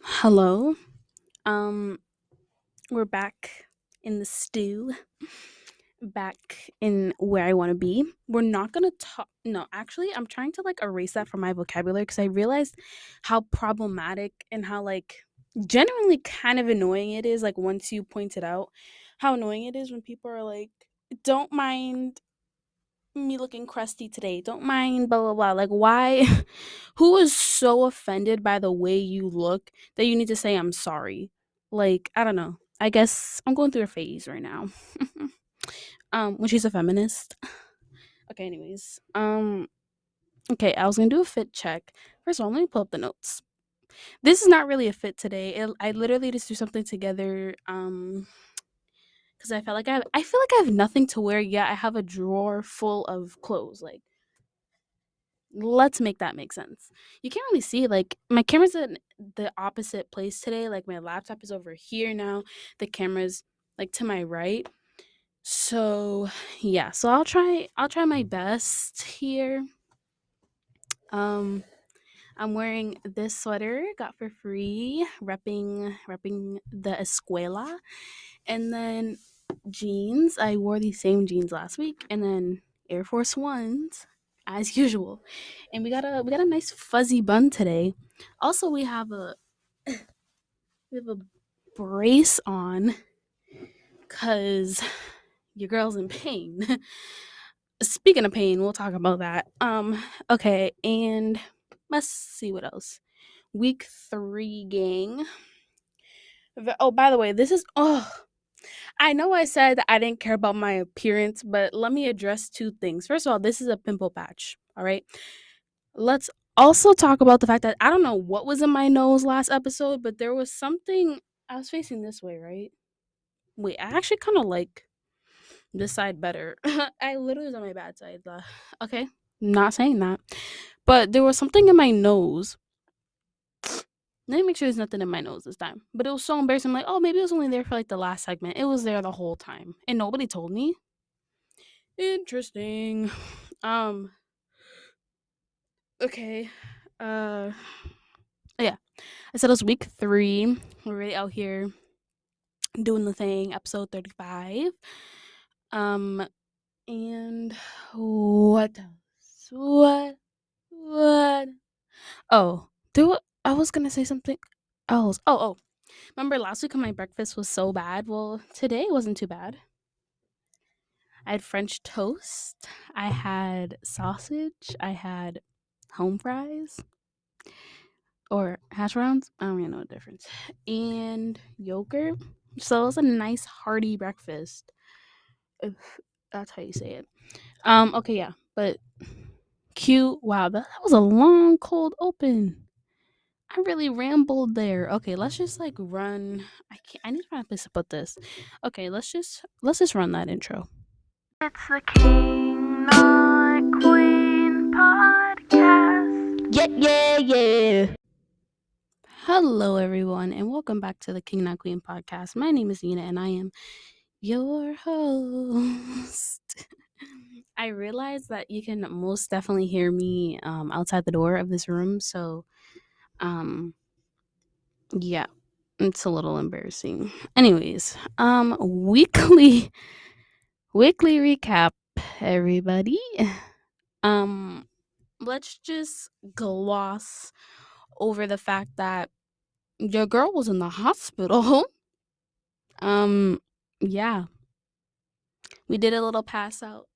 Hello. Um, we're back in the stew, back in where I want to be. We're not gonna talk. No, actually, I'm trying to like erase that from my vocabulary because I realized how problematic and how like genuinely kind of annoying it is. Like once you point it out, how annoying it is when people are like, "Don't mind me looking crusty today. Don't mind blah blah blah." Like, why? Who is so offended by the way you look that you need to say I'm sorry? Like, I don't know. I guess I'm going through a phase right now. When she's a feminist. Okay, anyways. Okay, I was gonna do a fit check. First of all, let me pull up the notes. This is not really a fit today. I literally just do something together. Because I feel like I have nothing to wear yet. I have a drawer full of clothes. Like, let's make that make sense. You can't really see, like, my camera's in the opposite place today. Like, my laptop is over here now. The camera's like to my right. So yeah, so I'll try my best here. Um I'm wearing this sweater, got for free, repping the escuela, and then jeans. I wore these same jeans last week, and then Air Force Ones as usual. And we got a nice fuzzy bun today. Also, we have a brace on cuz your girl's in pain. Speaking of pain, we'll talk about that. Okay, and let's see what else. Week 3 gang. Oh, by the way, this is I know I said that I didn't care about my appearance, but let me address two things. First of all, this is a pimple patch, all right? Let's also talk about the fact that I don't know what was in my nose last episode, but there was something. I was facing this way, right? Wait, I actually kind of like this side better. I literally was on my bad side. Okay, not saying that. But there was something in my nose. Let me make sure there's nothing in my nose this time. But it was so embarrassing. I'm like, oh, maybe it was only there for like the last segment. It was there the whole time. And nobody told me. Interesting. Um, okay. Uh yeah. I said it was week 3. We're really out here doing the thing, episode 35. Um and what else? What? Oh, I was gonna say something else. Oh. Remember last week when my breakfast was so bad? Well, today it wasn't too bad. I had French toast. I had sausage. I had home fries or hash browns. I don't really know the difference. And yogurt. So it was a nice hearty breakfast, if that's how you say it. Okay, yeah. But cute. Wow, that was a long cold open. I really rambled there. Okay, let's just like run. I need to find a place to put this. Okay, let's just run that intro. It's the King Not Queen podcast. Yeah. Hello, everyone, and welcome back to the King Not Queen podcast. My name is Nina, and I am your host. I realize that you can most definitely hear me outside the door of this room, so um, yeah, it's a little embarrassing. Anyways, weekly recap, everybody. Um, let's just gloss over the fact that your girl was in the hospital. um, yeah, we did a little pass out,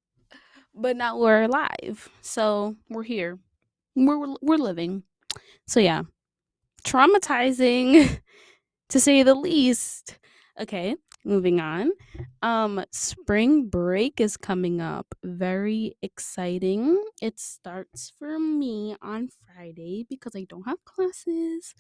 but now we're alive. So we're here. We're living. So yeah, traumatizing to say the least. Okay, moving on. Spring break is coming up. Very exciting. It starts for me on Friday because I don't have classes.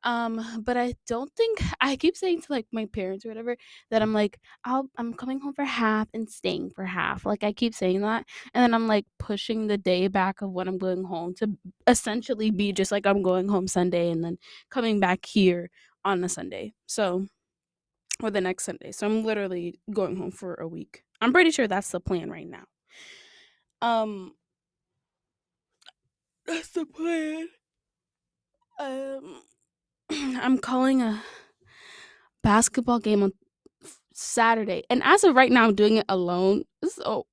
But I don't think I keep saying to like my parents or whatever that I'm like, I'm coming home for half and staying for half. Like I keep saying that. And then I'm like pushing the day back of when I'm going home to essentially be just like I'm going home Sunday and then coming back here on a Sunday. So or the next Sunday. So I'm literally going home for a week. I'm pretty sure that's the plan right now. Um that's the plan. Um I'm calling a basketball game on Saturday. And as of right now, I'm doing it alone. So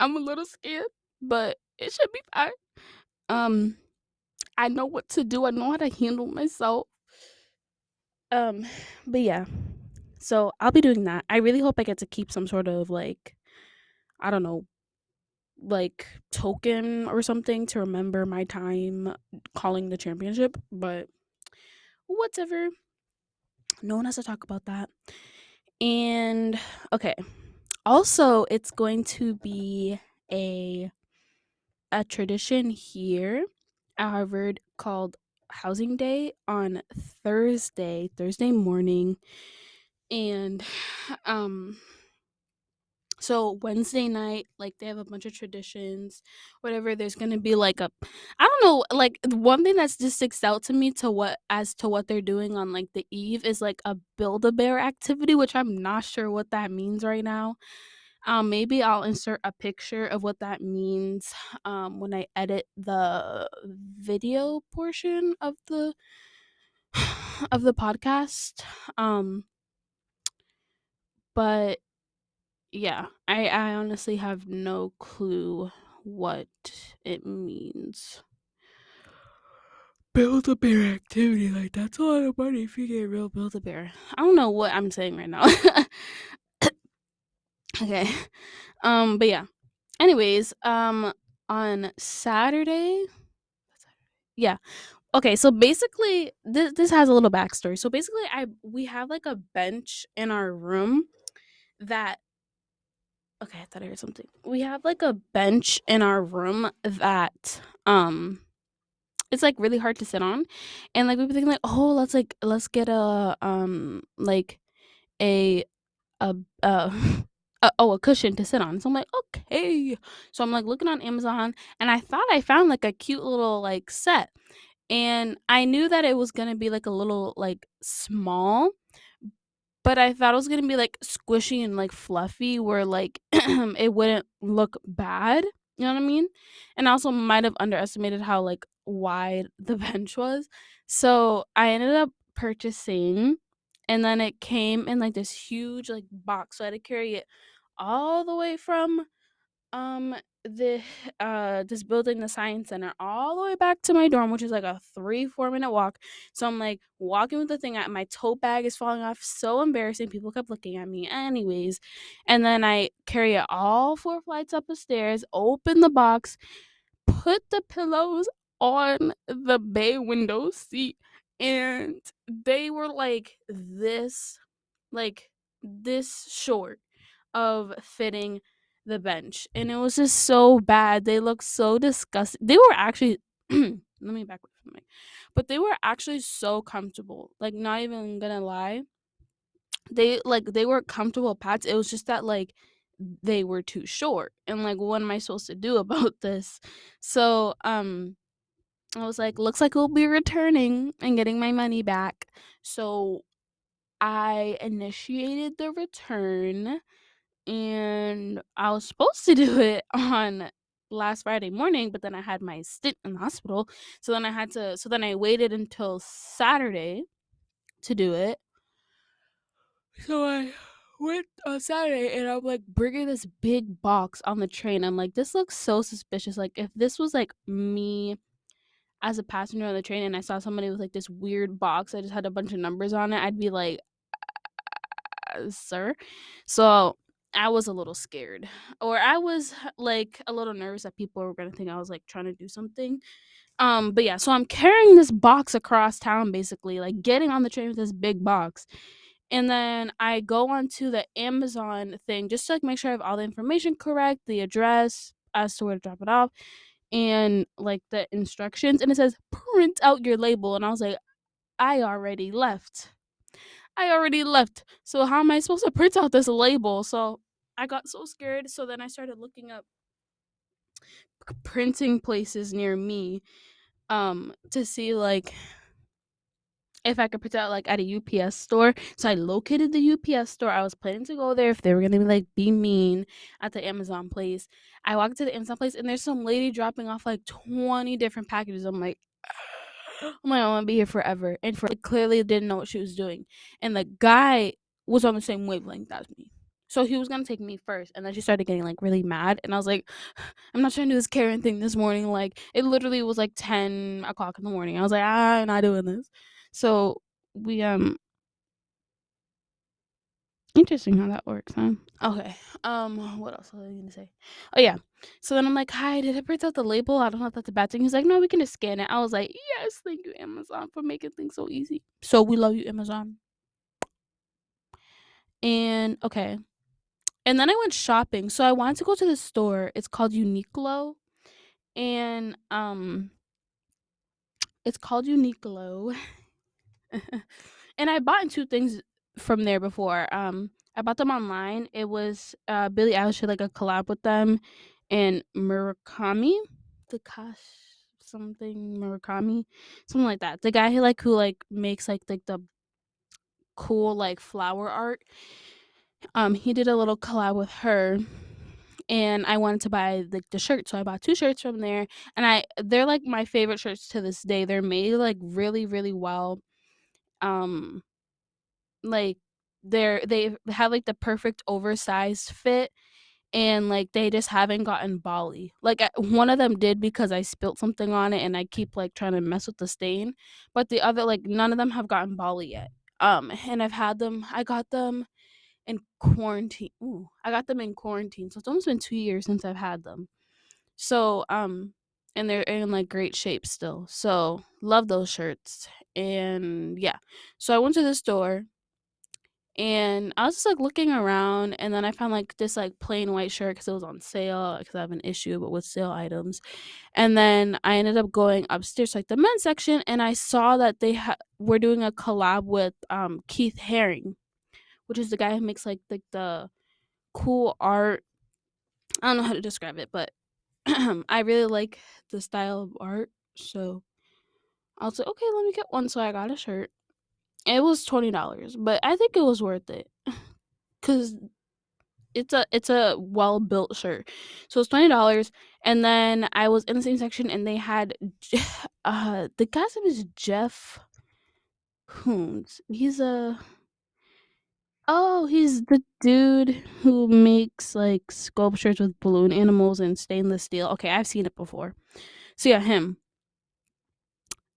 I'm a little scared, but it should be fine. Um, I know what to do. I know how to handle myself. Um, but yeah. So I'll be doing that. I really hope I get to keep some sort of like, I don't know, like token or something to remember my time calling the championship, but whatever. No one has to talk about that. And okay. Also, it's going to be a a tradition here at Harvard called Housing Day on Thursday morning. And um so Wednesday night, like they have a bunch of traditions, whatever. There's gonna be like a, I don't know, like one thing that's just sticks out to me to what as to what they're doing on like the eve is like a build a bear activity, which I'm not sure what that means right now. Maybe I'll insert a picture of what that means when I edit the video portion of the podcast. Um, but yeah, I honestly have no clue what it means. Build a bear activity, like that's a lot of money if you get real build a bear. I don't know what I'm saying right now. Okay. But yeah. Anyways, on Saturday, yeah. Okay, so basically this has a little backstory. So basically I we have like a bench in our room that okay, I thought I heard something. We have like a bench in our room that it's like really hard to sit on. And like we were thinking like, oh, let's get a a uh a cushion to sit on. So I'm like, okay. So I'm like looking on Amazon and I thought I found like a cute little like set. And I knew that it was gonna be like a little like small, but I thought it was gonna be like squishy and like fluffy where like it wouldn't look bad. You know what I mean? And I also might have underestimated how like wide the bench was. So I ended up purchasing and then it came in like this huge like box. So I had to carry it all the way from um the this building, the science center, all the way back to my dorm, which is like a 3-4 minute walk. So I'm like walking with the thing out, my tote bag is falling off, so embarrassing, people kept looking at me anyways. And then I carry it all 4 flights up the stairs, open the box, put the pillows on the bay window seat, and they were like this short of fitting the bench. And it was just so bad. They looked so disgusting. They were actually let me back up from my but they were actually so comfortable. Like not even gonna lie. They were comfortable pads. It was just that like they were too short. And like what am I supposed to do about this? So I was like, looks like we'll be returning and getting my money back. So I initiated the return and I was supposed to do it on last Friday morning, but then I had my stint in the hospital. So then I waited until Saturday to do it. So I went on Saturday and I'm like bringing this big box on the train. I'm like, this looks so suspicious. Like if this was like me as a passenger on the train and I saw somebody with like this weird box that just had a bunch of numbers on it, I'd be like, sir. So I was a little scared, or I was like a little nervous that people were gonna think I was like trying to do something. But yeah, so I'm carrying this box across town, basically, like getting on the train with this big box. And then I go onto the Amazon thing just to like make sure I have all the information correct, the address as to where to drop it off, and like the instructions. And it says print out your label. And I was like, I already left. I already left. So how am I supposed to print out this label? So I got so scared. So then I started looking up printing places near me to see like if I could print out like at a UPS store. So I located the UPS store. I was planning to go there if they were gonna be mean at the Amazon place. I walked to the Amazon place and there's some lady dropping off like 20 different packages. I'm like, I'm like, I want to be here forever. And for clearly didn't know what she was doing. And the guy was on the same wavelength as me. So he was gonna take me first, and then she started getting like really mad, and I was like, "I'm not trying to do this Karen thing this morning." Like it literally was like 10 o'clock in the morning. I was like, "I'm not doing this." So we interesting how that works, huh? Okay. what else was I gonna say? Oh yeah. So then I'm like, hi, did I print out the label? I don't know if that's a bad thing. He's like, no, we can just scan it. I was like, yes, thank you, Amazon, for making things so easy. So we love you, Amazon. And okay. And then I went shopping. So I wanted to go to the store. It's called Uniqlo. And it's called Uniqlo. And I bought two things from there before. I bought them online. It was Billie Eilish had like a collab with them, and Murakami, Takash something Murakami, something like that. The guy who makes like the cool like flower art. He did a little collab with her, and I wanted to buy like the shirt, so I bought two shirts from there, and they're like my favorite shirts to this day. They're made like really really well. Um, like they have like the perfect oversized fit, and like they just haven't gotten Bali. Like one of them did because I spilt something on it and I keep like trying to mess with the stain, but the other like none of them have gotten Bali yet. And I got them in quarantine. Ooh, I got them in quarantine. So it's almost been 2 years since I've had them. So and they're in like great shape still. So love those shirts. And yeah. So I went to the store, and I was just like looking around, and then I found like this like plain white shirt because it was on sale, because I have an issue but with sale items. And then I ended up going upstairs to like the men's section, and I saw that were doing a collab with Keith Haring, which is the guy who makes like the cool art. I don't know how to describe it, but I really like the style of art. So I was like, okay, let me get one. So I got a shirt. It was $20, but I think it was worth it because it's a well built shirt. So it's $20. And then I was in the same section, and they had the guy's name is Jeff Koons. He's the dude who makes like sculptures with balloon animals and stainless steel. Okay, I've seen it before. So yeah, him.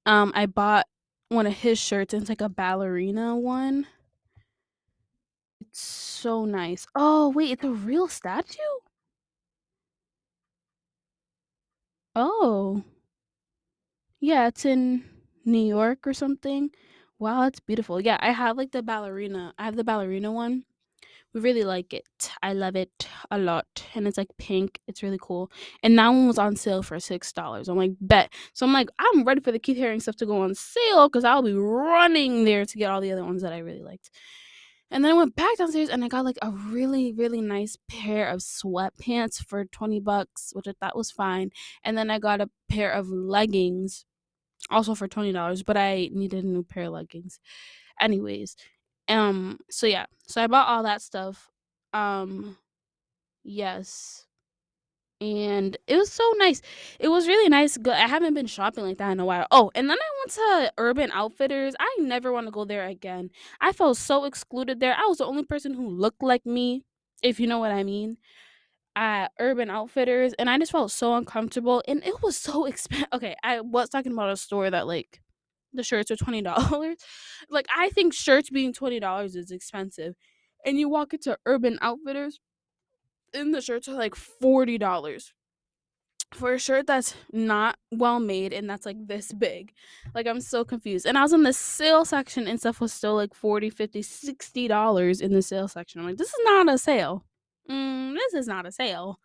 I bought one of his shirts, and it's like a ballerina one. It's so nice. Oh wait, it's a real statue? Oh. Yeah, it's in New York or something. Wow, that's beautiful. Yeah, I have like the ballerina. I have the ballerina one. We really like it. I love it a lot. And it's like pink. It's really cool. And that one was on sale for $6. I'm like, bet. So I'm like, I'm ready for the Keith Haring stuff to go on sale because I'll be running there to get all the other ones that I really liked. And then I went back downstairs, and I got like a really, really nice pair of sweatpants for $20, which I thought was fine. And then I got a pair of leggings also for $20, but I needed a new pair of leggings. Anyways, so yeah. So I bought all that stuff. Um, yes. And it was so nice. It was really nice. I haven't been shopping like that in a while. Oh, and then I went to Urban Outfitters. I never want to go there again. I felt so excluded there. I was the only person who looked like me, if you know what I mean, at Urban Outfitters, and I just felt so uncomfortable, and it was so expensive. Okay, I was talking about a store that like the shirts are $20. Like I think shirts being $20 is expensive. And you walk into Urban Outfitters, and the shirts are like $40 for a shirt that's not well made, and that's like this big. Like I'm so confused. And I was in the sale section, and stuff was still like 40, 50, $60 in the sale section. I'm like, this is not a sale. This is not a sale.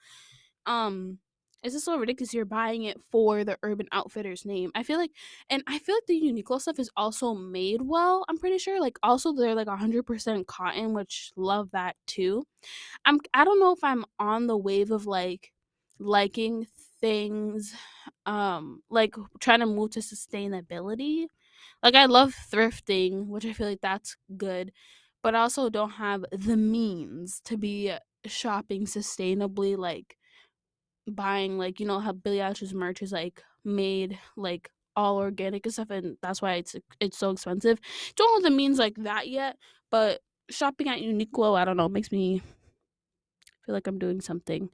um it's just so ridiculous. You're buying it for the Urban Outfitters name. I feel like the Uniqlo stuff is also made well. I'm pretty sure. Like also they're like 100% cotton, which love that too. I don't know if I'm on the wave of like liking things, like trying to move to sustainability. Like I love thrifting, which I feel like that's good, but I also don't have the means to be shopping sustainably, like buying like how Billie Eilish's merch is like made like all organic and stuff, and that's why it's so expensive. Don't know what it means like that yet, but shopping at Uniqlo, I don't know, makes me feel like I'm doing something.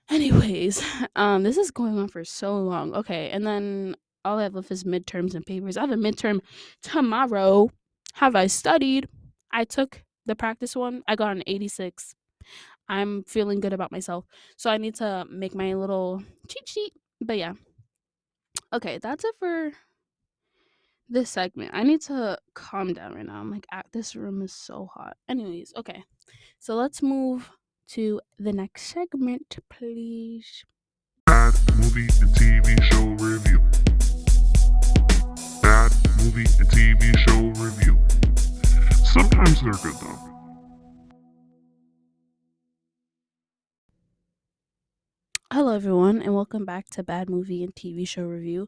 Anyways, this is going on for so long. Okay, and then all I have left is midterms and papers. I have a midterm tomorrow. Have I studied? I took the practice one. I got an 86. I'm feeling good about myself. So I need to make my little cheat sheet. But yeah. Okay, that's it for this segment. I need to calm down right now. I'm like, this room is so hot. Anyways, okay. So let's move to the next segment, please. Bad movie and TV show review. Bad movie and TV show review. Sometimes they're good though. Hello everyone and welcome back to Bad Movie and TV Show Review.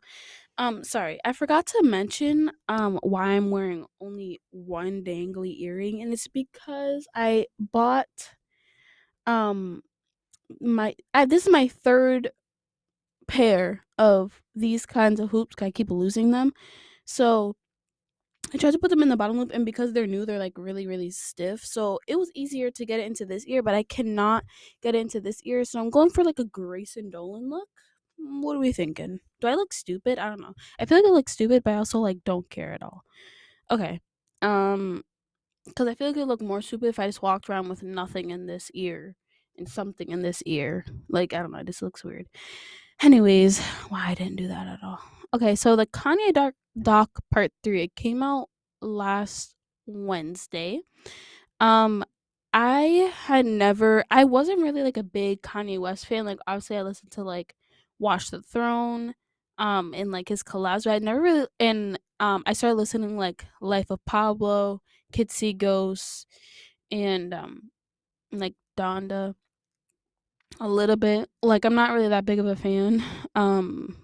Sorry, I forgot to mention why I'm wearing only one dangly earring, and it's because I bought um this is my third pair of these kinds of hoops 'cause I keep losing them. So I tried to put them in the bottom loop, and because they're new, they're like really, really stiff. So it was easier to get it into this ear, but I cannot get it into this ear. So I'm going for like a Grayson Dolan look. What are we thinking? Do I look stupid? I don't know. I feel like I look stupid, but I also like don't care at all. Okay. Because I feel like it would look more stupid if I just walked around with nothing in this ear and something in this ear. Like, I don't know. This looks weird. Anyways, why I didn't do that at all. Okay, so the Kanye Doc Part 3, it came out last Wednesday. Um, I wasn't really like a big Kanye West fan. Like, obviously, I listened to like Watch the Throne, and like his collabs, but I never really, and I started listening like Life of Pablo, Kids See Ghosts, and like Donda a little bit. Like, I'm not really that big of a fan.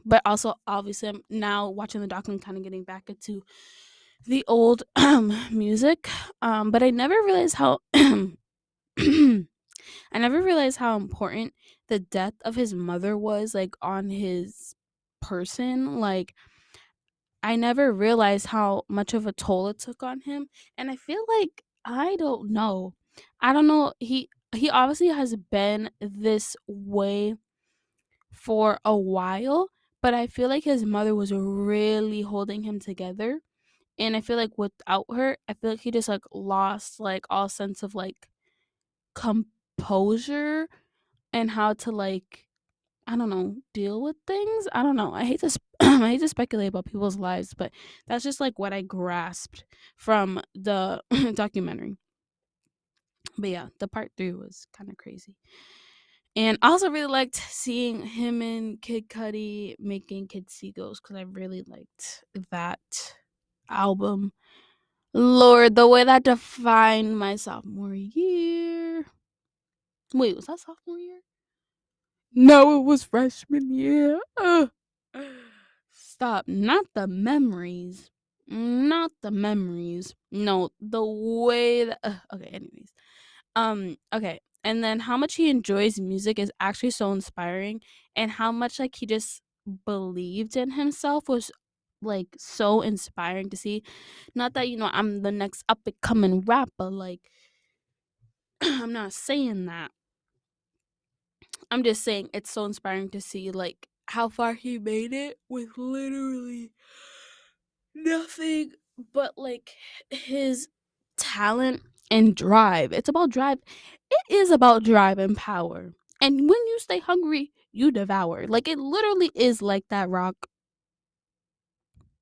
But also obviously I'm now watching the document kind of getting back into the old music. But I never realized how I never realized how important the death of his mother was like on his person. Like, I never realized how much of a toll it took on him. And I feel like I don't know. I don't know. He obviously has been this way for a while, but I feel like his mother was really holding him together. And I feel like without her, I feel like he just like lost like all sense of like composure and how to like, I don't know, deal with things. I don't know. I hate to I hate to speculate about people's lives, but that's just like what I grasped from the documentary. But yeah, the part 3 was kind of crazy. And I also really liked seeing him and Kid Cudi making Kid Seagulls because I really liked that album. Lord, the way that defined my sophomore year. Wait, was that sophomore year? No, it was freshman year. Ugh. Stop. Not the memories. Not the memories. No, the way that. Okay, anyways. Okay. And then how much he enjoys music is actually so inspiring, and how much like he just believed in himself was like so inspiring to see. Not that I'm the next up and coming rapper, like I'm not saying that. I'm just saying it's so inspiring to see like how far he made it with literally nothing but like his talent and drive. It's about drive. It is about drive and power. And when you stay hungry, you devour. Like, it literally is like that, Rock.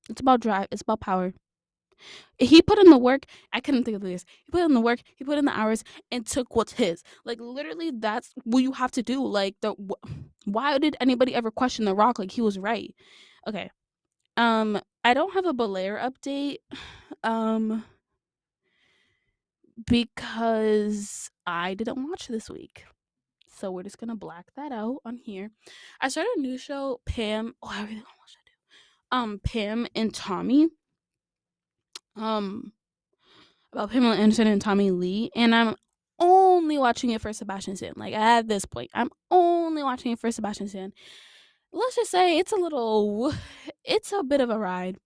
It's about drive. It's about power. He put in the work. I couldn't think of this. He put in the work. He put in the hours and took what's his. Like, literally, that's what you have to do. Like, why did anybody ever question the Rock? Like, he was right. Okay. I don't have a Belair update. Um, because I didn't watch this week. So we're just gonna black that out on here. I started a new show, Pam. Oh, I really want to watch that too. Pam and Tommy. Um, about Pamela Anderson and Tommy Lee, and I'm only watching it for Sebastian Stan. Like, at this point, I'm only watching it for Sebastian Stan. let's just say it's a bit of a ride.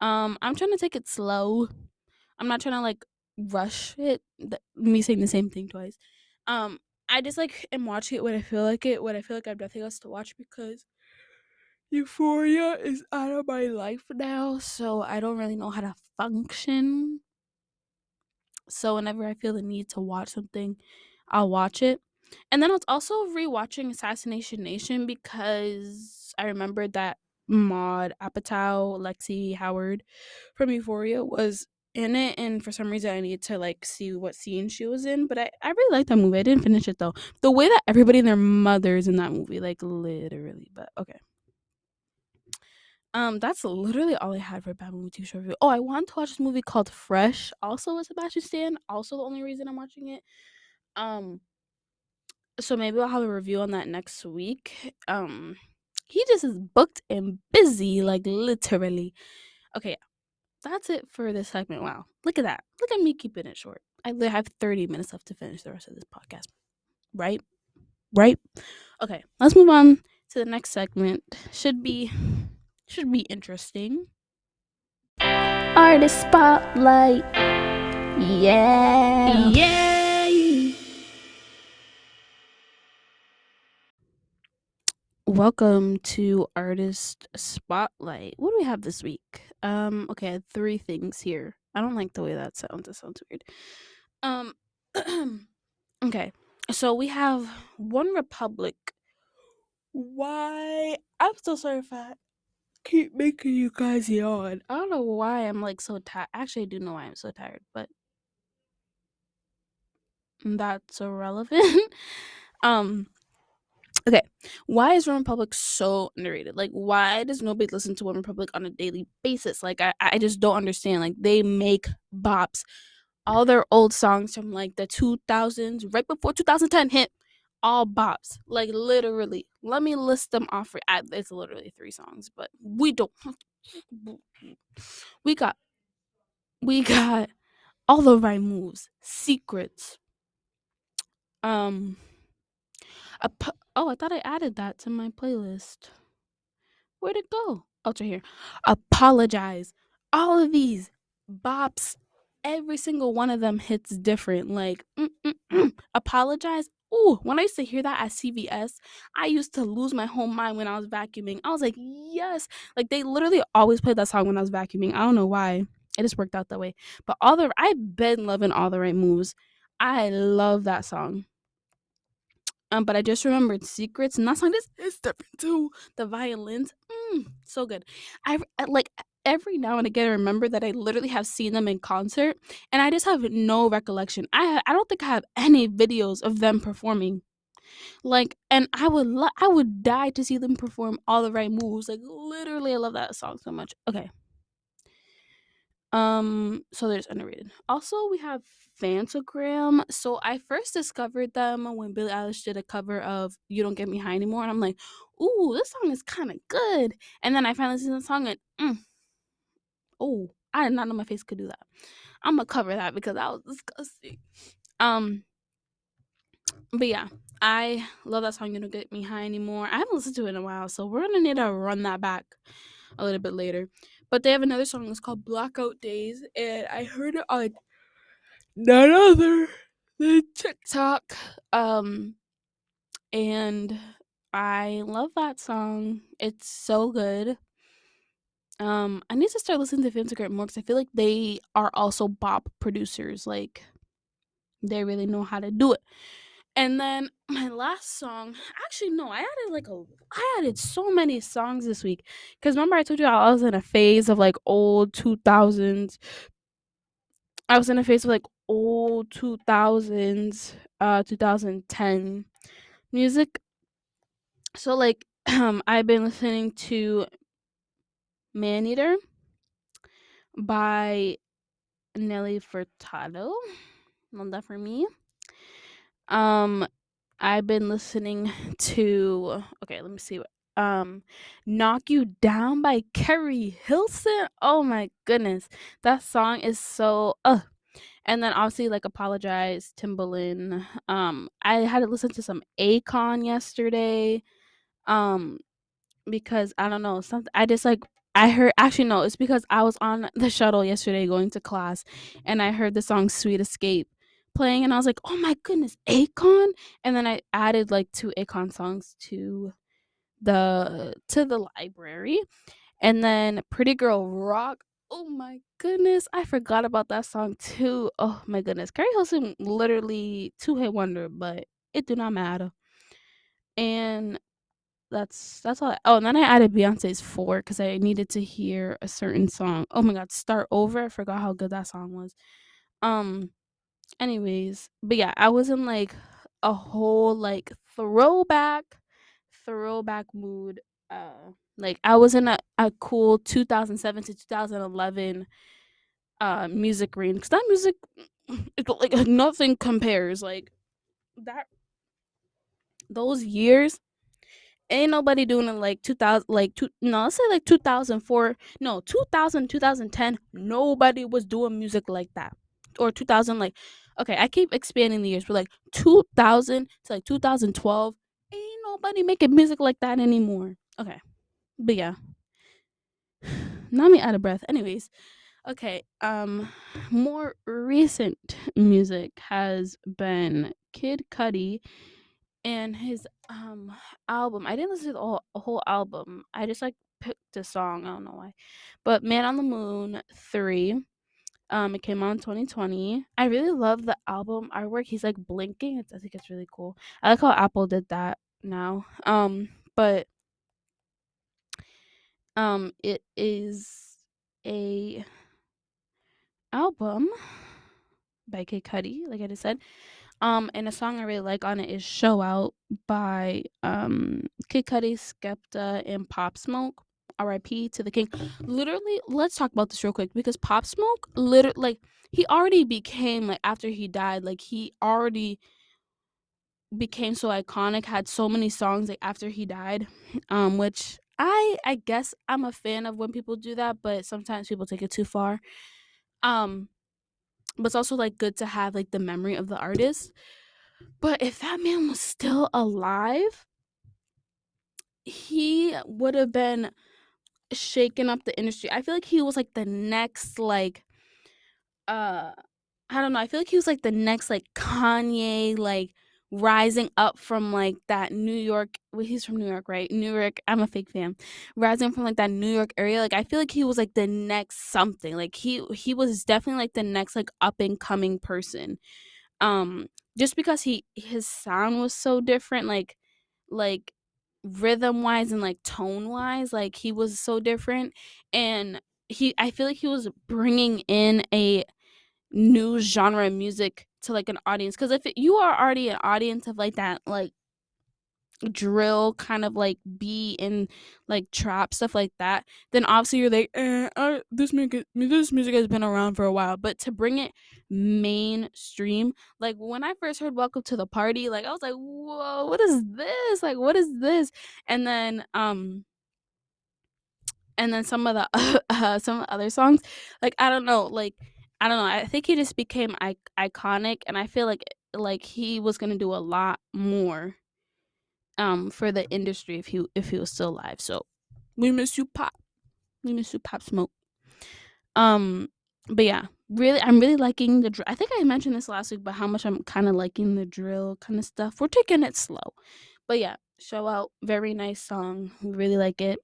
I'm trying to take it slow. I'm not trying to like rush it. Me saying the same thing twice. Um, I just like am watching it when I feel like it. When I feel like I have nothing else to watch because Euphoria is out of my life now, so I don't really know how to function. So whenever I feel the need to watch something, I'll watch it. And then I was also rewatching Assassination Nation because I remembered that Maud Apatow, Lexi Howard from Euphoria was in it, and for some reason I need to like see what scene she was in. But I really liked that movie. I didn't finish it though. The way that everybody and their mothers in that movie, like literally. But okay. That's literally all I had for Bad Movie TV show review. Oh, I want to watch this movie called Fresh, also with Sebastian Stan. Also, the only reason I'm watching it. Um, so maybe I'll have a review on that next week. He just is booked and busy, like literally. Okay, yeah, that's it for this segment. Wow, look at that! Look at me keeping it short. Have 30 minutes left to finish the rest of this podcast. Right, right. Okay, let's move on to the next segment. Should be interesting. Artist spotlight. Yeah. Yay! Welcome to Artist Spotlight. What do we have this week? Okay, I had three things here. I don't like the way that sounds. It sounds weird. Um, okay. So we have One Republic. Why? I'm so sorry if I keep making you guys yawn. I don't know why I'm like so tired. Actually, I do know why I'm so tired, but that's irrelevant. um, Okay, why is One Republic so underrated? Like, why does nobody listen to One Republic on a daily basis? Like, I just don't understand. Like, they make bops. All their old songs from like the 2000s, right before 2010 hit, all bops. Like, literally. Let me list them off. It's literally three songs, but we don't. We got, we got all the right moves, secrets. Um, oh, I thought I added that to my playlist. Where'd it go? Oh, it's right here. Apologize. All of these bops, every single one of them hits different. Like, apologize. Ooh, when I used to hear that at CVS, I used to lose my whole mind when I was vacuuming. I was like, yes. Like, they literally always played that song when I was vacuuming. I don't know why. It just worked out that way. But I've been loving All the Right Moves. I love that song. But I just remembered Secrets, and that song is different too. The violins, so good. Like every now and again I remember that I literally have seen them in concert, and I just have no recollection. I don't think I have any videos of them performing. Like, and I would die to see them perform All the Right Moves. Like, literally, I love that song so much. Okay, so there's underrated. Also, we have Fantagram. So I first discovered them when Billie Eilish did a cover of "You Don't Get Me High Anymore," and I'm like, "Ooh, this song is kind of good." And then I finally listened to the song, and oh, I did not know my face could do that. I'm gonna cover that because that was disgusting. Um, but yeah, I love that song. "You Don't Get Me High Anymore." I haven't listened to it in a while, so we're gonna need to run that back a little bit later. But they have another song that's called "Blackout Days," and I heard it on none other than TikTok. And I love that song. It's so good. I need to start listening to Fantagram more because I feel like they are also bop producers. Like they really know how to do it. And then my last song, actually no, I added so many songs this week because remember I told you I was in a phase of like old 2000s. I was in a phase of like old 2000s, 2010 music. So like I've been listening to Maneater by Nelly Furtado. Love that for me. Um I've been listening to okay, let me see what Knock You Down by Kerry Hilson. Oh my goodness. That song is so and then obviously like Apologize, Timbaland. I had to listen to some Akon yesterday. Um because I don't know, something I just like I heard actually no, it's because I was on the shuttle yesterday going to class and I heard the song Sweet Escape playing and I was like, "Oh my goodness, Akon?" And then I added like two Akon songs to the library. And then Pretty Girl Rock. Oh my goodness, I forgot about that song too. Oh my goodness. Carrie Hilson literally two-hit wonder, but it do not matter. And that's all. Oh, and then I added Beyonce's Four because I needed to hear a certain song. Oh my god, Start Over. I forgot how good that song was. Um, anyways, but yeah, I was in like a whole like throwback mood. Like I was in a cool 2007 to 2011 music range because that music it, like nothing compares like that those years. Ain't nobody doing it like 2000, like no, let's say like 2004, no, 2000, 2010. Nobody was doing music like that. Or 2000, like, okay, I keep expanding the years, but like 2000 to like 2012, ain't nobody making music like that anymore. Okay, but yeah, not me out of breath. Anyways, okay, more recent music has been Kid Cudi and his album. I didn't listen to the whole album. I just like picked a song. I don't know why. But Man on the Moon 3. It came out in 2020. I really love the album artwork. He's like blinking. I think it's really cool. I like how Apple did that now. But it is a album by Kid Cudi, like I just said. And a song I really like on it is "Show Out" by Kid Cudi, Skepta, and Pop Smoke. R.I.P. to the king. Literally, let's talk about this real quick because Pop Smoke, literally, like he already became like after he died, like he already became so iconic. Had so many songs like after he died, which I guess I'm a fan of when people do that, but sometimes people take it too far. Um, but it's also like good to have like the memory of the artist. But if that man was still alive, he would have been shaking up the industry. I feel like he was like the next like uh I don't know. I feel like he was like the next like Kanye like rising up from like that New York. Well, he's from New York, right? New York. I'm a fake fan. Rising from like that New York area. Like I feel like he was like the next something. Like he was definitely like the next like up and coming person. um just because his sound was so different, like rhythm wise and like tone wise, like he was so different. And I feel like he was bringing in a new genre of music to like an audience, because if you are already an audience of like that like drill kind of like beat and like trap stuff like that, then obviously you're like this music has been around for a while. But to bring it mainstream, like when I first heard Welcome to the Party, like I was like, whoa, what is this, like what is this? And then some of the some other songs, like I don't know, I think he just became iconic, and I feel like he was gonna do a lot more for the industry if he was still alive. So we miss you, Pop. We miss you, Pop Smoke. Um, but yeah, really, I'm really liking the. I think I mentioned this last week, but how much I'm kind of liking the drill kind of stuff. We're taking it slow, but yeah, Show Out, very nice song. We really like it.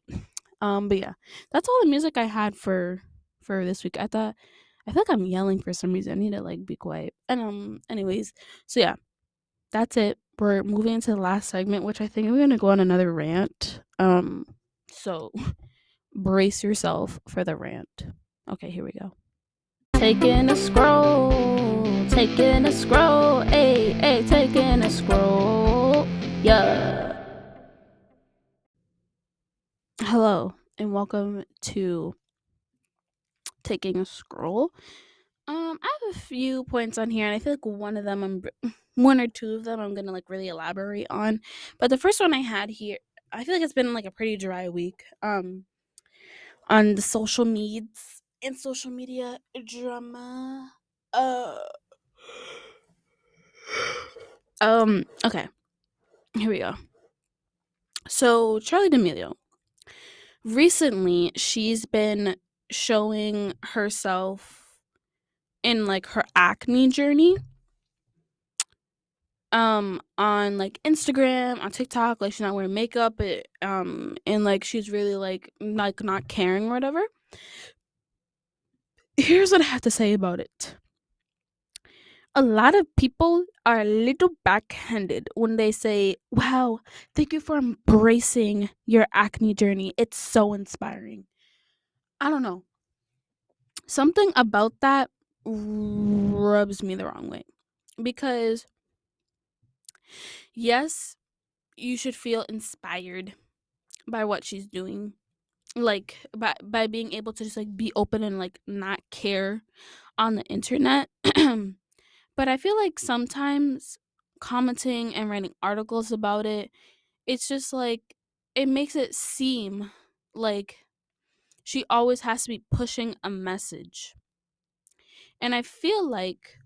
But yeah, that's all the music I had for this week. I feel like I'm yelling for some reason. I need to like be quiet. And anyways, so yeah, that's it. We're moving into the last segment, which I think I'm gonna go on another rant. So brace yourself for the rant. Okay, here we go. Taking a scroll, ayy, taking a scroll, yeah. Hello, and welcome to Taking a Scroll. I have a few points on here, and I feel like one or two of them I'm gonna like really elaborate on. But the first one I had here, I feel like it's been like a pretty dry week. On the social meds and social media drama. Uh, okay, here we go. So Charli D'Amelio, recently she's been showing herself in like her acne journey on like Instagram, on TikTok, like she's not wearing makeup, and like she's really like not caring or whatever. Here's what I have to say about it. A lot of people are a little backhanded when they say, "Wow, thank you for embracing your acne journey. It's so inspiring." I don't know. Something about that rubs me the wrong way. Because yes, you should feel inspired by what she's doing. Like by being able to just like be open and like not care on the internet. But I feel like sometimes commenting and writing articles about it, it's just like it makes it seem like she always has to be pushing a message. And I feel like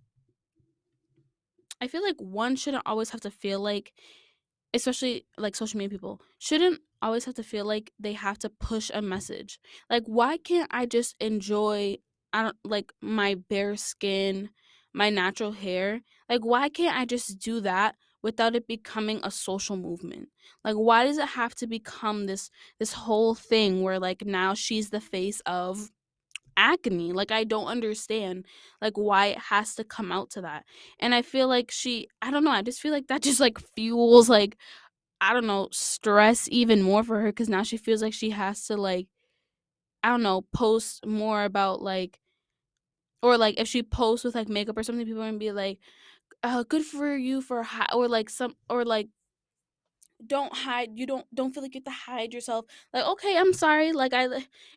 one shouldn't always have to feel like, especially like social media people shouldn't always have to feel like they have to push a message. Like why can't I just enjoy, I don't like my bare skin, my natural hair? Like why can't I just do that without it becoming a social movement? Like why does it have to become this whole thing where like now she's the face of acne? Like I don't understand like why it has to come out to that. And I feel like I don't know, I just feel like that just like fuels like, I don't know, stress even more for her because now she feels like she has to like, I don't know, post more about like, or like if she posts with like makeup or something, people are gonna be like, good for you for or like some, or like don't hide, you don't feel like you have to hide yourself. Like okay, I'm sorry, like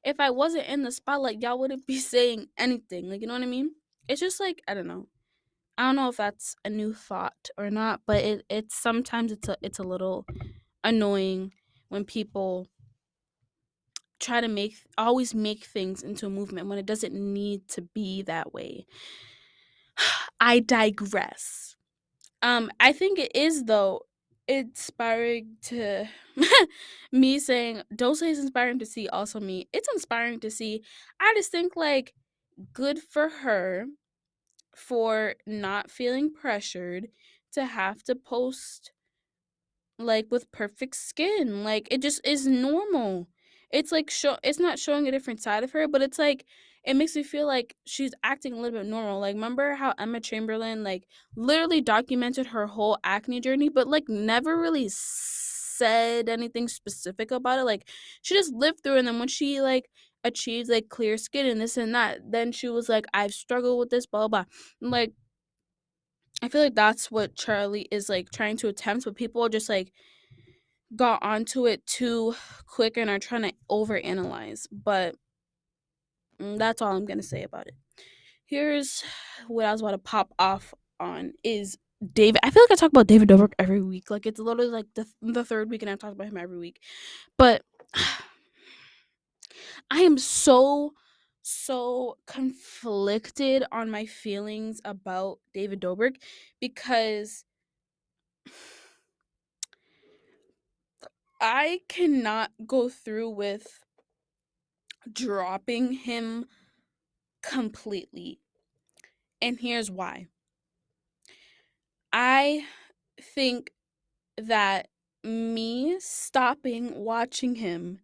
if I wasn't in the spotlight, y'all wouldn't be saying anything, like you know what I mean? It's just like I don't know if that's a new thought or not, but it's sometimes it's a little annoying when people try to always make things into a movement when it doesn't need to be that way. I digress. I think it is though inspiring to me saying don't say it's inspiring to see also me. It's inspiring to see. I just think like good for her for not feeling pressured to have to post like with perfect skin. Like it just is normal. It's like it's not showing a different side of her, but it's like it makes me feel like she's acting a little bit normal. Like remember how Emma Chamberlain like literally documented her whole acne journey, but like never really said anything specific about it. Like she just lived through it, and then when she like achieved like clear skin and this and that, then she was like, I've struggled with this, blah blah blah. Like I feel like that's what Charlie is like trying to attempt, but people just like got onto it too quick and are trying to overanalyze. But that's all I'm gonna say about it. Here's what I was about to pop off on is David. I feel like I talk about David Dobrik every week. Like it's literally like the third week, and I've talked about him every week. But I am so conflicted on my feelings about David Dobrik because I cannot go through with dropping him completely. And here's why. I think that me stopping watching him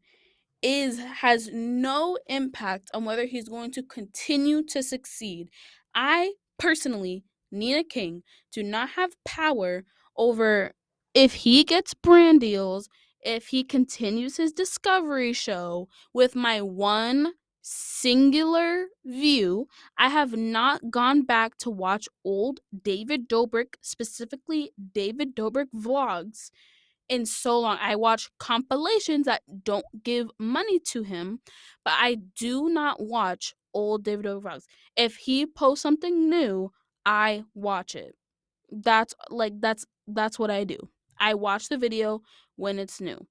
is has no impact on whether he's going to continue to succeed. I personally, Nina King, do not have power over if he gets brand deals, if he continues his discovery show with my one singular view. I have not gone back to watch old David Dobrik, specifically David Dobrik vlogs in so long. I watch compilations that don't give money to him, but I do not watch old David Dobrik vlogs. If he posts something new, I watch it. That's what I do. I watch the video when it's new.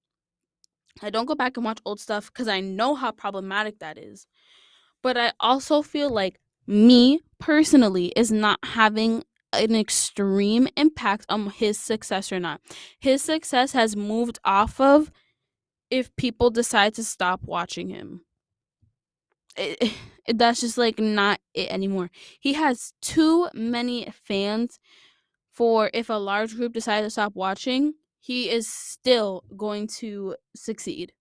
I don't go back and watch old stuff because I know how problematic that is. But I also feel like me personally is not having an extreme impact on his success or not. His success has moved off of if people decide to stop watching him. It, that's just like not it anymore. He has too many fans for if a large group decides to stop watching, he is still going to succeed.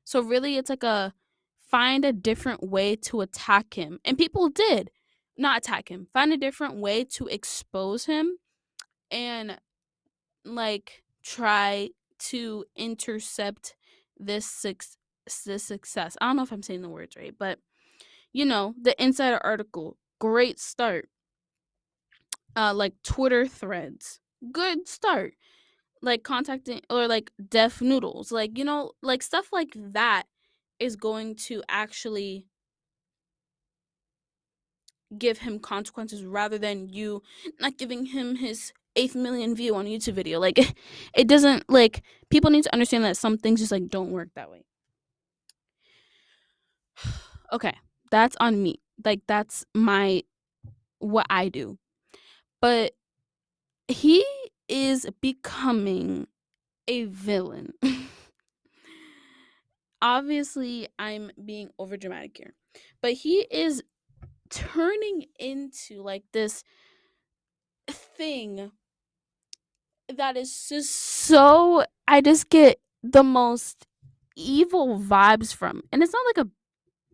So really it's like a find a different way to attack him. And people did not attack him. Find a different way to expose him and like try to intercept this this success. I don't know if I'm saying the words right, but the insider article, great start. Like Twitter threads, good start. Like contacting or like deaf noodles, like like stuff like that is going to actually give him consequences rather than you not giving him his 8th million view on a YouTube video. Like it doesn't like people need to understand that some things just like don't work that way. Okay, that's on me. Like that's my what I do. But he is becoming a villain. Obviously, I'm being overdramatic here. But he is turning into like this thing that is just so I just get the most evil vibes from. And it's not like a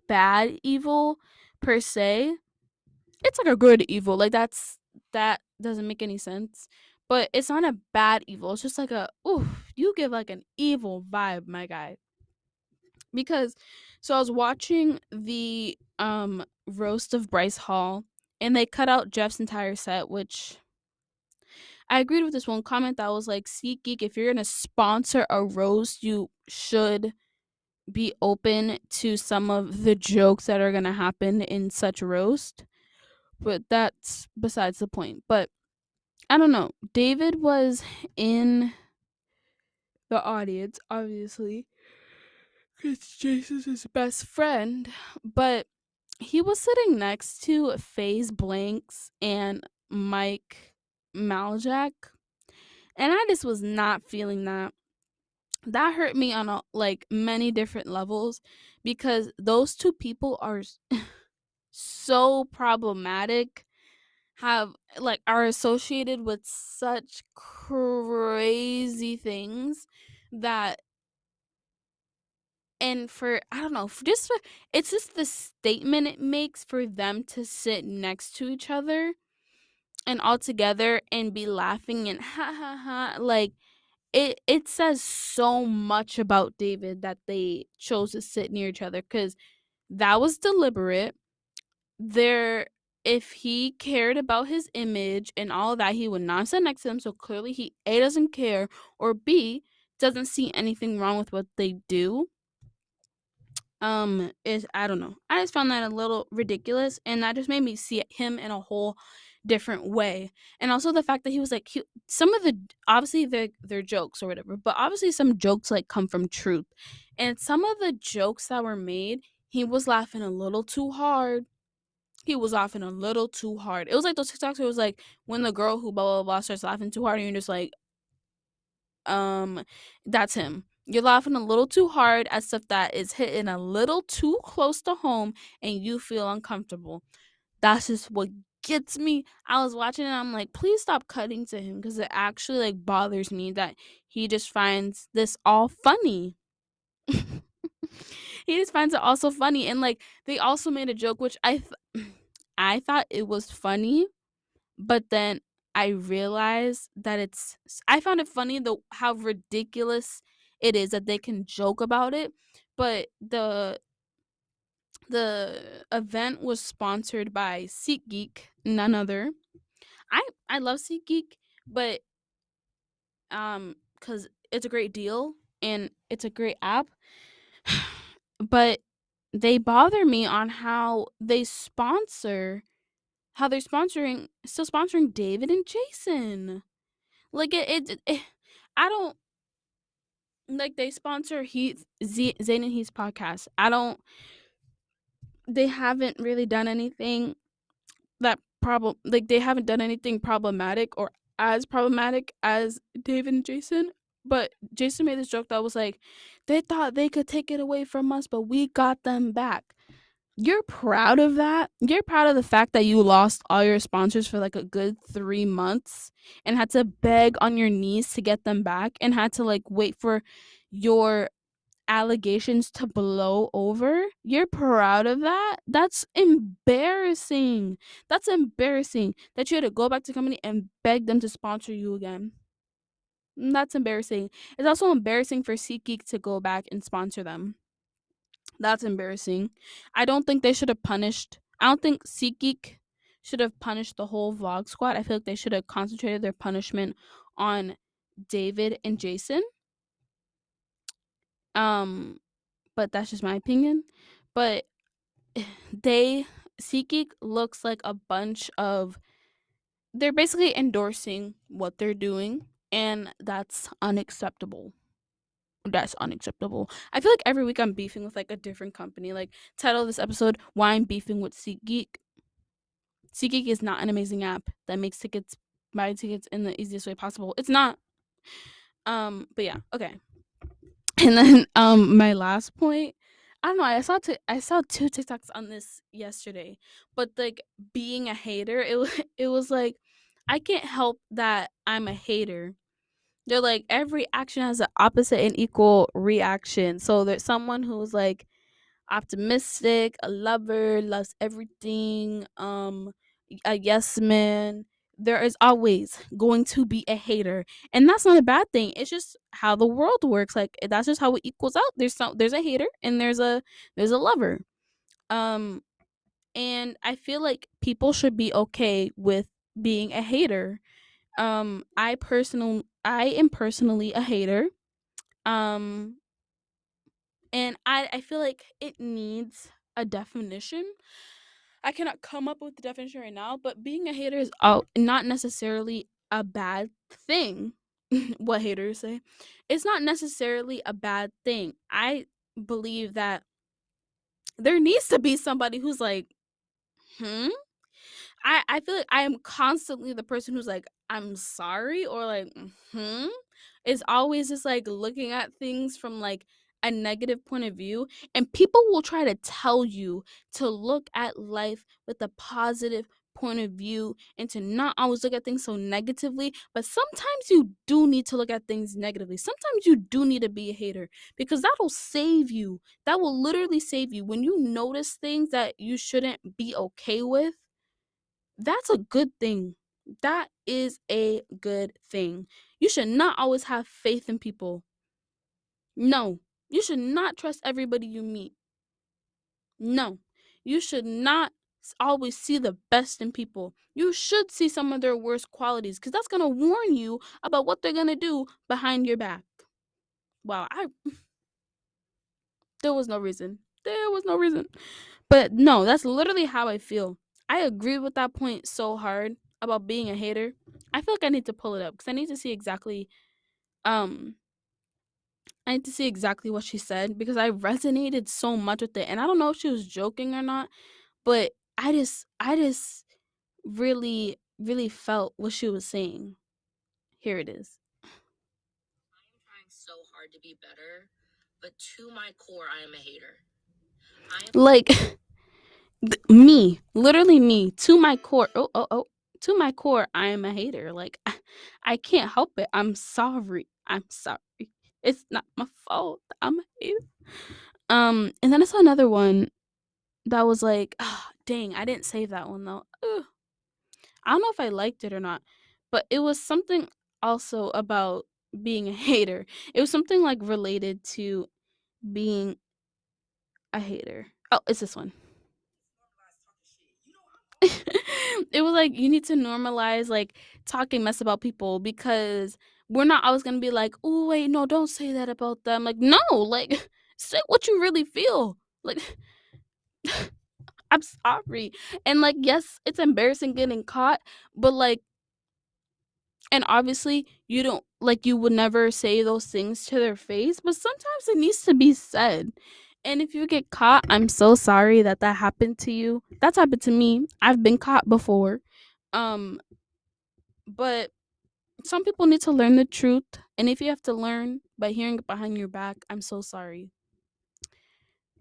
bad evil per se. It's like a good evil. Like that doesn't make any sense. But it's not a bad evil. It's just like a ooh, you give like an evil vibe, my guy. Because so I was watching the roast of Bryce Hall and they cut out Jeff's entire set, which I agreed with this one comment that was like, SeatGeek, if you're gonna sponsor a roast, you should be open to some of the jokes that are gonna happen in such roast. But that's besides the point. But I don't know. David was in the audience, obviously, because Jason's his best friend. But he was sitting next to FaZe Blanks and Mike Maljack. And I just was not feeling that. That hurt me on like many different levels because those two people are so problematic, have like are associated with such crazy things that and for I don't know, it's just the statement it makes for them to sit next to each other and all together and be laughing and ha ha ha like it says so much about David that they chose to sit near each other cuz that was deliberate. There if he cared about his image and all that, he would not sit next to him. So clearly he A doesn't care or B doesn't see anything wrong with what they do. Is I don't know. I just found that a little ridiculous and that just made me see him in a whole different way. And also the fact that he was like some of the obviously they're jokes or whatever, but obviously some jokes like come from truth. And some of the jokes that were made, he was laughing a little too hard. He was laughing a little too hard. It was like those TikToks where it was like when the girl who blah blah blah starts laughing too hard and you're just like, um, that's him. You're laughing a little too hard at stuff that is hitting a little too close to home and you feel uncomfortable. That's just what gets me. I was watching it and I'm like, please stop cutting to him because it actually like bothers me that he just finds this all funny. He just finds it also funny and like they also made a joke which I thought it was funny, but then I realized that I found it funny though how ridiculous it is that they can joke about it, but the event was sponsored by SeatGeek, none other. I love SeatGeek, but cuz it's a great deal and it's a great app. But they bother me on how they're still sponsoring David and Jason. Like I don't like they sponsor Zayn and Heath's podcast. I don't. They haven't really done anything they haven't done anything problematic or as problematic as David and Jason. But Jason made this joke that was like, they thought they could take it away from us, but we got them back. You're proud of that? You're proud of the fact that you lost all your sponsors for like a good 3 months and had to beg on your knees to get them back and had to like wait for your allegations to blow over? You're proud of that? That's embarrassing. That's embarrassing that you had to go back to the company and beg them to sponsor you again. That's embarrassing. It's also embarrassing for SeatGeek to go back and sponsor them. That's embarrassing. I don't think SeatGeek should have punished the whole vlog squad. I feel like they should have concentrated their punishment on David and Jason. Um, but that's just my opinion. But they SeatGeek looks like a bunch of they're basically endorsing what they're doing, and that's unacceptable. That's unacceptable. I feel like every week I'm beefing with like a different company. Like, title of this episode, why I'm beefing with SeatGeek. SeatGeek is not an amazing app that makes buy tickets in the easiest way possible. It's not. But yeah, okay. And then my last point, I don't know, I saw two TikToks on this yesterday, but like being a hater, it was like I can't help that I'm a hater. They're like every action has an opposite and equal reaction. So there's someone who's like optimistic, a lover, loves everything, a yes man. There is always going to be a hater, and that's not a bad thing. It's just how the world works. Like that's just how it equals out. There's a hater and there's a lover. Um, and I feel like people should be okay with being a hater. I am personally a hater. Um, and I feel like it needs a definition. I cannot come up with the definition right now, but being a hater is not necessarily a bad thing. What haters say. It's not necessarily a bad thing. I believe that there needs to be somebody who's like, hmm? I feel like I am constantly the person who's like, I'm sorry, or like, hmm. Is always just like looking at things from like a negative point of view. And people will try to tell you to look at life with a positive point of view and to not always look at things so negatively. But sometimes you do need to look at things negatively. Sometimes you do need to be a hater because that'll save you. That will literally save you. When you notice things that you shouldn't be okay with, that's a good thing. That is a good thing. You should not always have faith in people. No. You should not trust everybody you meet. No. You should not always see the best in people. You should see some of their worst qualities because that's going to warn you about what they're going to do behind your back. Wow, there was no reason. There was no reason. But no, that's literally how I feel. I agree with that point so hard about being a hater. I feel like I need to pull it up because um I need to see exactly what she said because I resonated so much with it. And I don't know if she was joking or not, but I just really, really felt what she was saying. Here it is. I am trying so hard to be better, but to my core, I am a hater. Like me, literally me, to my core. To my core, I am a hater. Like I can't help it. I'm sorry. I'm sorry. It's not my fault. I'm a hater. And then I saw another one that was like, ah, dang, I didn't save that one though. Ugh. I don't know if I liked it or not, but it was something also about being a hater. It was something like related to being a hater. Oh, it's this one. It was like you need to normalize like talking mess about people because we're not always gonna be like, oh wait, no, don't say that about them. Like, no, like say what you really feel. Like I'm sorry. And like, yes, it's embarrassing getting caught, but like, and obviously you don't like you would never say those things to their face, but sometimes it needs to be said. And if you get caught, I'm so sorry that that happened to you. That's happened to me. I've been caught before. Um but Some people need to learn the truth, and if you have to learn by hearing it behind your back, I'm so sorry.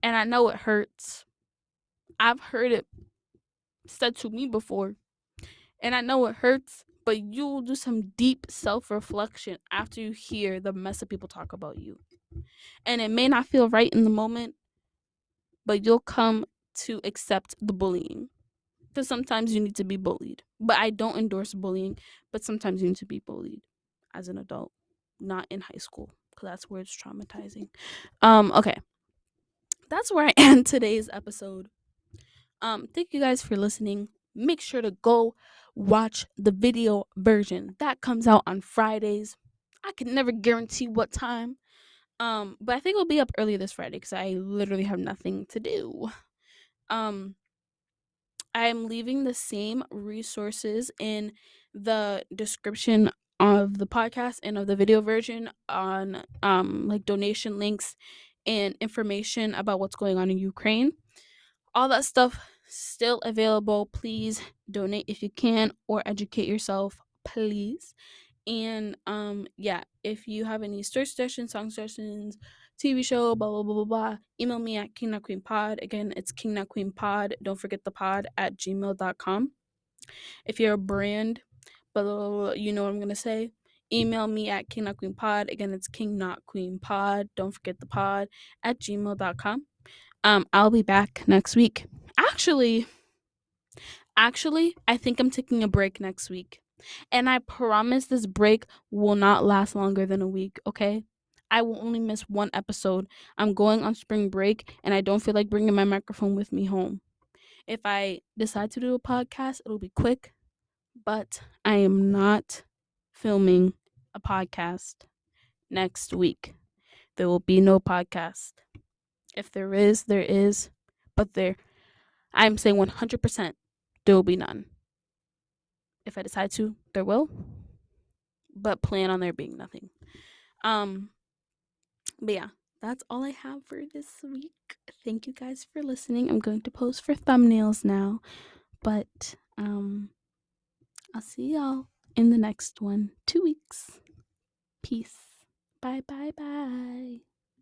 And I know it hurts. I've heard it said to me before, and I know it hurts, but you'll do some deep self reflection after you hear the mess that people talk about you. And it may not feel right in the moment, but you'll come to accept the bullying. Because sometimes you need to be bullied. But I don't endorse bullying, but sometimes you need to be bullied as an adult, not in high school, because that's where it's traumatizing. Okay. That's where I end today's episode. Thank you guys for listening. Make sure to go watch the video version. That comes out on Fridays. I can never guarantee what time. But I think it'll be up early this Friday because I literally have nothing to do. Um, I'm leaving the same resources in the description of the podcast and of the video version on like donation links and information about what's going on in Ukraine. All that stuff still available. Please donate if you can or educate yourself, please. And yeah, if you have any story suggestions, song suggestions, TV show, blah blah blah blah blah, email me at kingnotqueenpod. Again, it's kingnotqueenpod. Don't forget the pod at gmail.com. If you're a brand, blah blah blah, blah, you know what I'm gonna say. Email me at kingnotqueenpod. Again, it's kingnotqueenpod. Don't forget the pod at gmail.com. I'll be back next week. Actually, I think I'm taking a break next week. And I promise this break will not last longer than a week, okay? I will only miss one episode. I'm going on spring break and I don't feel like bringing my microphone with me home. If I decide to do a podcast, it'll be quick, but I am not filming a podcast next week. There will be no podcast. If there is, there is, but I'm saying 100% there will be none. If I decide to, there will, but plan on there being nothing. Um, but yeah, that's all I have for this week. Thank you guys for listening. I'm going to post for thumbnails now, but I'll see y'all in the next one. 2 weeks. Peace. Bye bye bye.